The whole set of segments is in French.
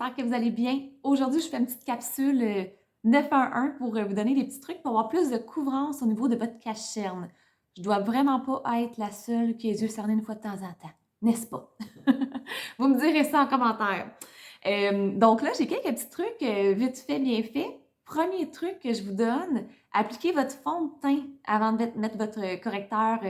j'espère que vous allez bien. Aujourd'hui, je fais une petite capsule 911 pour vous donner des petits trucs pour avoir plus de couvrance au niveau de votre cache-cerne. Je dois vraiment pas être la seule qui a les yeux cernés une fois de temps en temps, n'est-ce pas? Vous me direz ça en commentaire. Donc là, j'ai quelques petits trucs vite fait, bien fait. Premier truc que je vous donne, appliquez votre fond de teint avant de mettre votre correcteur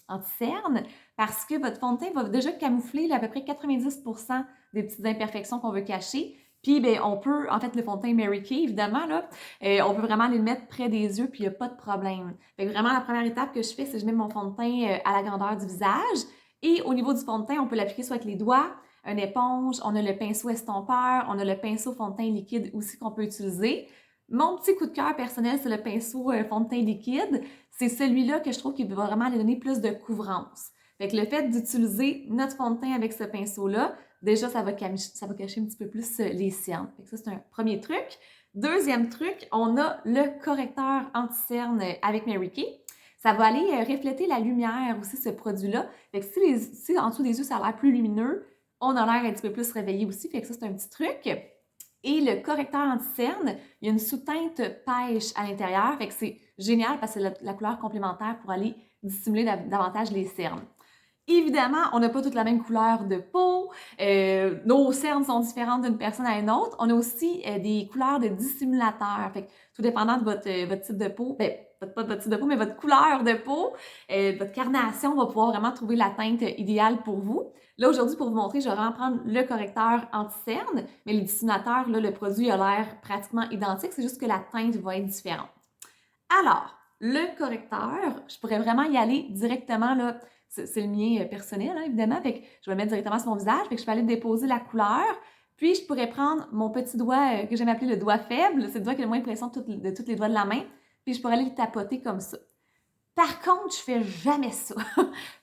anti-cerne parce que votre fond de teint va déjà camoufler à peu près 90% des petites imperfections qu'on veut cacher. Puis, ben, on peut, en fait, le fond de teint Mary Kay, évidemment, là, on peut vraiment aller le mettre près des yeux, puis il n'y a pas de problème. Fait que vraiment, la première étape que je fais, c'est que je mets mon fond de teint à la grandeur du visage. Et au niveau du fond de teint, on peut l'appliquer soit avec les doigts, une éponge, on a le pinceau estompeur, on a le pinceau fond de teint liquide aussi qu'on peut utiliser. Mon petit coup de cœur personnel, c'est le pinceau fond de teint liquide. C'est celui-là que je trouve qu'il va vraiment aller donner plus de couvrance. Fait que le fait d'utiliser notre fond de teint avec ce pinceau-là, déjà, ça va cacher un petit peu plus les cernes. Fait que ça, c'est un premier truc. Deuxième truc, on a le correcteur anti-cerne avec Mary Kay. Ça va aller refléter la lumière aussi, ce produit-là. Fait que si en dessous des yeux, ça a l'air plus lumineux, on a l'air un petit peu plus réveillé aussi. Fait que ça, c'est un petit truc. Et le correcteur anti-cerne, il y a une sous-teinte pêche à l'intérieur. Fait que c'est génial parce que c'est la couleur complémentaire pour aller dissimuler davantage les cernes. Évidemment, on n'a pas toute la même couleur de peau. Nos cernes sont différentes d'une personne à une autre. On a aussi des couleurs de dissimulateurs. Fait que, tout dépendant de votre type de peau, ben, pas de votre type de peau, mais votre couleur de peau, votre carnation va pouvoir vraiment trouver la teinte idéale pour vous. Là, aujourd'hui, pour vous montrer, je vais vraiment prendre le correcteur anti-cerne, mais le dissimulateur, là, le produit a l'air pratiquement identique, c'est juste que la teinte va être différente. Alors, le correcteur, je pourrais vraiment y aller directement, là, c'est le mien personnel, hein, évidemment, fait que je vais le mettre directement sur mon visage, fait que je peux aller déposer la couleur, puis je pourrais prendre mon petit doigt que j'aime appeler le doigt faible, c'est le doigt qui a le moins de pression de tous les doigts de la main, puis je pourrais aller le tapoter comme ça. Par contre, je fais jamais ça.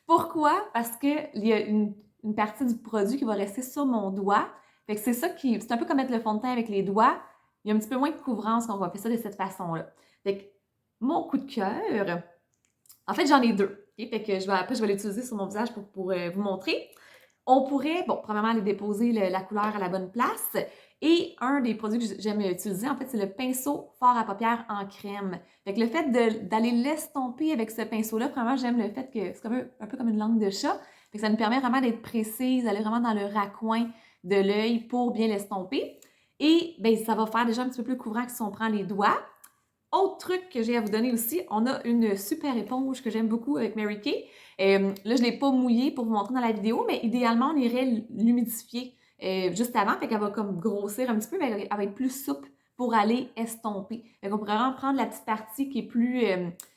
Pourquoi? Parce qu'il y a une partie du produit qui va rester sur mon doigt, fait que c'est ça qui, c'est un peu comme mettre le fond de teint avec les doigts, il y a un petit peu moins de couvrance quand on va faire ça de cette façon-là. Fait que mon coup de cœur, en fait, j'en ai deux. Okay? Fait que après, je vais l'utiliser sur mon visage pour vous montrer. On pourrait, bon, premièrement, aller déposer la couleur à la bonne place. Et un des produits que j'aime utiliser, en fait, c'est le pinceau fard à paupières en crème. Fait que le fait d'aller l'estomper avec ce pinceau-là, vraiment, j'aime le fait que c'est un peu comme une langue de chat. Fait que ça nous permet vraiment d'être précise, d'aller vraiment dans le raccoin de l'œil pour bien l'estomper. Et bien, ça va faire déjà un petit peu plus couvrant que si on prend les doigts. Autre truc que j'ai à vous donner aussi, on a une super éponge que j'aime beaucoup avec Mary Kay. Là, je ne l'ai pas mouillée pour vous montrer dans la vidéo, mais idéalement, on irait l'humidifier juste avant, fait qu'elle va comme grossir un petit peu, mais elle va être plus souple pour aller estomper. Fait qu'on pourrait vraiment prendre la petite partie qui est plus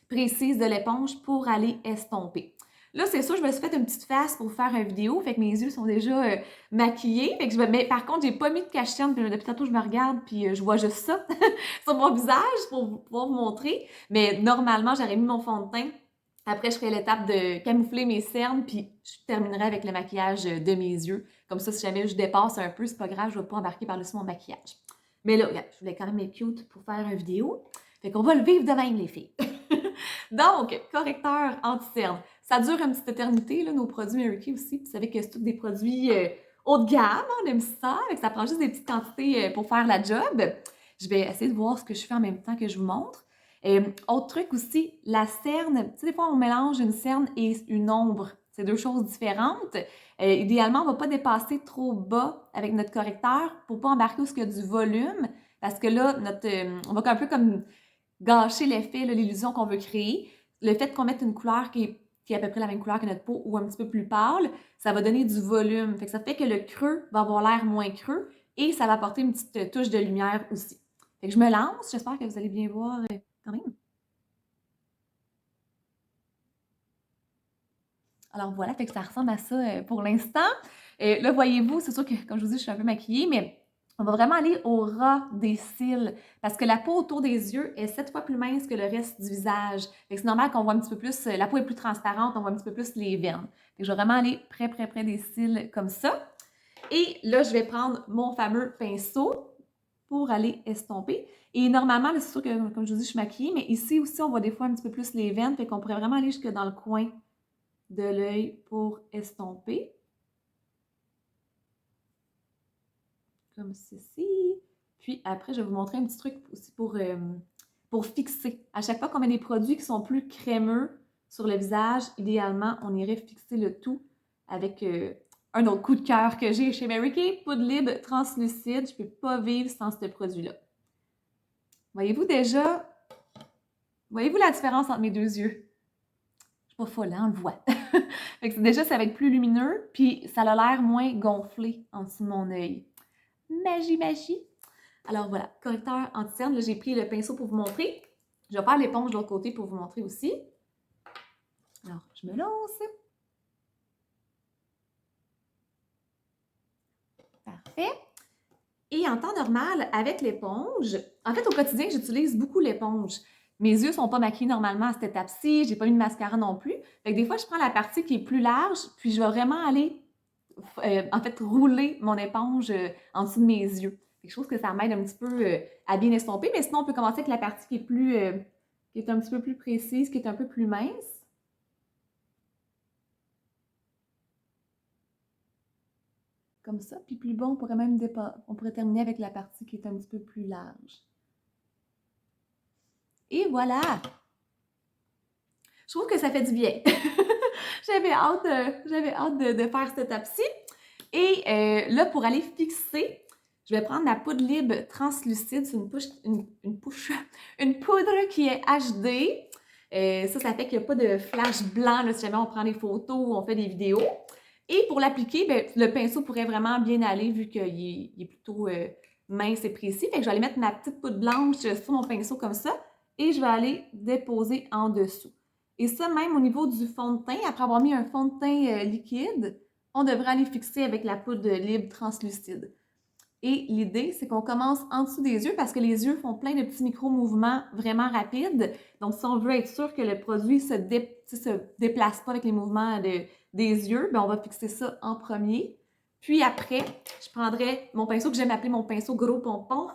précise de l'éponge pour aller estomper. Là, c'est sûr, je me suis fait une petite face pour faire une vidéo, fait que mes yeux sont déjà maquillés. Fait que mais par contre, j'ai pas mis de cache-cerne, puis depuis tantôt, je me regarde, puis je vois juste ça sur mon visage pour pouvoir vous montrer. Mais normalement, j'aurais mis mon fond de teint. Après, je ferai l'étape de camoufler mes cernes, puis je terminerai avec le maquillage de mes yeux. Comme ça, si jamais je dépasse un peu, c'est pas grave, je ne vais pas embarquer par-dessus mon maquillage. Mais là, regarde, je voulais quand même être cute pour faire une vidéo. Fait qu'on va le vivre de même, les filles. Donc, correcteur anti-cerne. Ça dure une petite éternité, là, nos produits Mary Kay aussi. Vous savez que c'est tous des produits haut de gamme, hein, on aime ça. Ça prend juste des petites quantités pour faire la job. Je vais essayer de voir ce que je fais en même temps que je vous montre. Autre truc aussi, la cerne. Tu sais, des fois, on mélange une cerne et une ombre. C'est deux choses différentes. Idéalement, on ne va pas dépasser trop bas avec notre correcteur pour ne pas embarquer où il y a du volume. Parce que là, on va un peu comme gâcher l'effet, l'illusion qu'on veut créer. Le fait qu'on mette une couleur qui est à peu près la même couleur que notre peau ou un petit peu plus pâle, ça va donner du volume. Fait que ça fait que le creux va avoir l'air moins creux et ça va apporter une petite touche de lumière aussi. Fait que je me lance, j'espère que vous allez bien voir quand même. Alors voilà, fait que ça ressemble à ça pour l'instant. Là, voyez-vous, c'est sûr que, comme je vous dis, je suis un peu maquillée, mais on va vraiment aller au ras des cils parce que la peau autour des yeux est 7 fois plus mince que le reste du visage. Fait que c'est normal qu'on voit un petit peu plus, la peau est plus transparente, on voit un petit peu plus les veines. Fait que je vais vraiment aller près des cils comme ça. Et là, je vais prendre mon fameux pinceau pour aller estomper. Et normalement, c'est sûr que, comme je vous dis, je suis maquillée, mais ici aussi, on voit des fois un petit peu plus les veines, fait qu'on pourrait vraiment aller jusque dans le coin de l'œil pour estomper. comme ceci. Puis après, je vais vous montrer un petit truc aussi pour fixer. À chaque fois qu'on met des produits qui sont plus crémeux sur le visage, idéalement, on irait fixer le tout avec un autre coup de cœur que j'ai chez Mary Kay, Poudre Libre translucide. Je ne peux pas vivre sans ce produit-là. Voyez-vous déjà, voyez-vous la différence entre mes deux yeux? Je suis pas folle, hein, on le voit. Fait que déjà, ça va être plus lumineux, puis ça a l'air moins gonflé en dessous de mon œil. Magie, magie! Alors voilà, correcteur anti-cerne. Là, j'ai pris le pinceau pour vous montrer. Je vais faire l'éponge de l'autre côté pour vous montrer aussi. Alors, je me lance. Parfait. Et en temps normal, avec l'éponge, en fait, au quotidien, j'utilise beaucoup l'éponge. Mes yeux ne sont pas maquillés normalement à cette étape-ci, j'ai pas mis de mascara non plus. Fait que des fois, je prends la partie qui est plus large, puis je vais vraiment aller, en fait, rouler mon éponge en dessous de mes yeux. Fait que je trouve que ça m'aide un petit peu à bien estomper, mais sinon, on peut commencer avec la partie qui est plus, qui est un petit peu plus précise, qui est un peu plus mince. Comme ça, puis plus bas, on pourrait même on pourrait terminer avec la partie qui est un petit peu plus large. Et voilà! Je trouve que ça fait du bien. J'avais hâte de faire cette étape-ci. Et là, pour aller fixer, je vais prendre la poudre libre translucide. C'est une poudre qui est HD. Ça fait qu'il n'y a pas de flash blanc là, si jamais on prend des photos ou on fait des vidéos. Et pour l'appliquer, ben, le pinceau pourrait vraiment bien aller vu qu'il est plutôt mince et précis. Fait que je vais aller mettre ma petite poudre blanche sur mon pinceau comme ça et je vais aller déposer en dessous. Et ça, même au niveau du fond de teint, après avoir mis un fond de teint liquide, on devrait aller fixer avec la poudre libre translucide. Et l'idée, c'est qu'on commence en dessous des yeux parce que les yeux font plein de petits micro-mouvements vraiment rapides. Donc, si on veut être sûr que le produit se déplace pas avec les mouvements des yeux, bien, on va fixer ça en premier. Puis après, je prendrai mon pinceau que j'aime appeler mon pinceau gros pompon,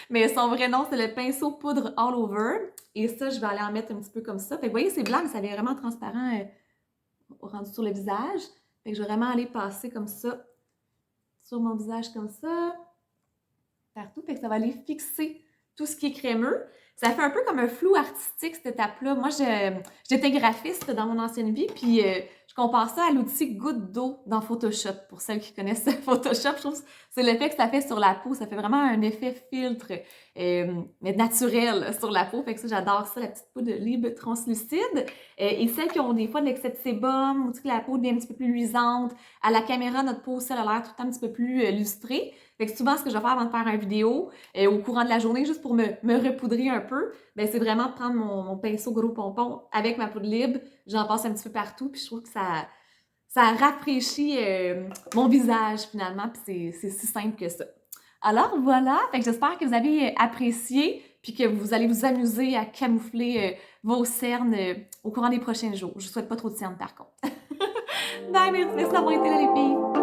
mais son vrai nom, c'est le pinceau poudre all over. Et ça, je vais aller en mettre un petit peu comme ça. Fait que vous voyez, c'est blanc, mais ça devient vraiment transparent rendu sur le visage. Fait que je vais vraiment aller passer comme ça sur mon visage comme ça, partout. Fait que ça va aller fixer tout ce qui est crémeux. Ça fait un peu comme un flou artistique, cette étape-là. Moi, j'étais graphiste dans mon ancienne vie, puis je compare ça à l'outil goutte d'eau dans Photoshop. Pour celles qui connaissent Photoshop, je trouve que c'est l'effet que ça fait sur la peau. Ça fait vraiment un effet filtre, mais naturel sur la peau. Fait que ça, j'adore ça, la petite poudre libre translucide. Et celles qui ont des fois de l'excès de sébum, ou que la peau devient un petit peu plus luisante. À la caméra, notre peau, elle a l'air tout le temps un petit peu plus lustrée. Fait que souvent, ce que je vais faire avant de faire une vidéo, au courant de la journée, juste pour me repoudrer un peu, ben, c'est vraiment de prendre mon pinceau gros pompon avec ma poudre libre. J'en passe un petit peu partout, puis je trouve que ça rafraîchit mon visage finalement, puis c'est si simple que ça. Alors voilà, fait que j'espère que vous avez apprécié, puis que vous allez vous amuser à camoufler vos cernes au courant des prochains jours. Je vous souhaite pas trop de cernes par contre. Bye, merci d'avoir été là les filles!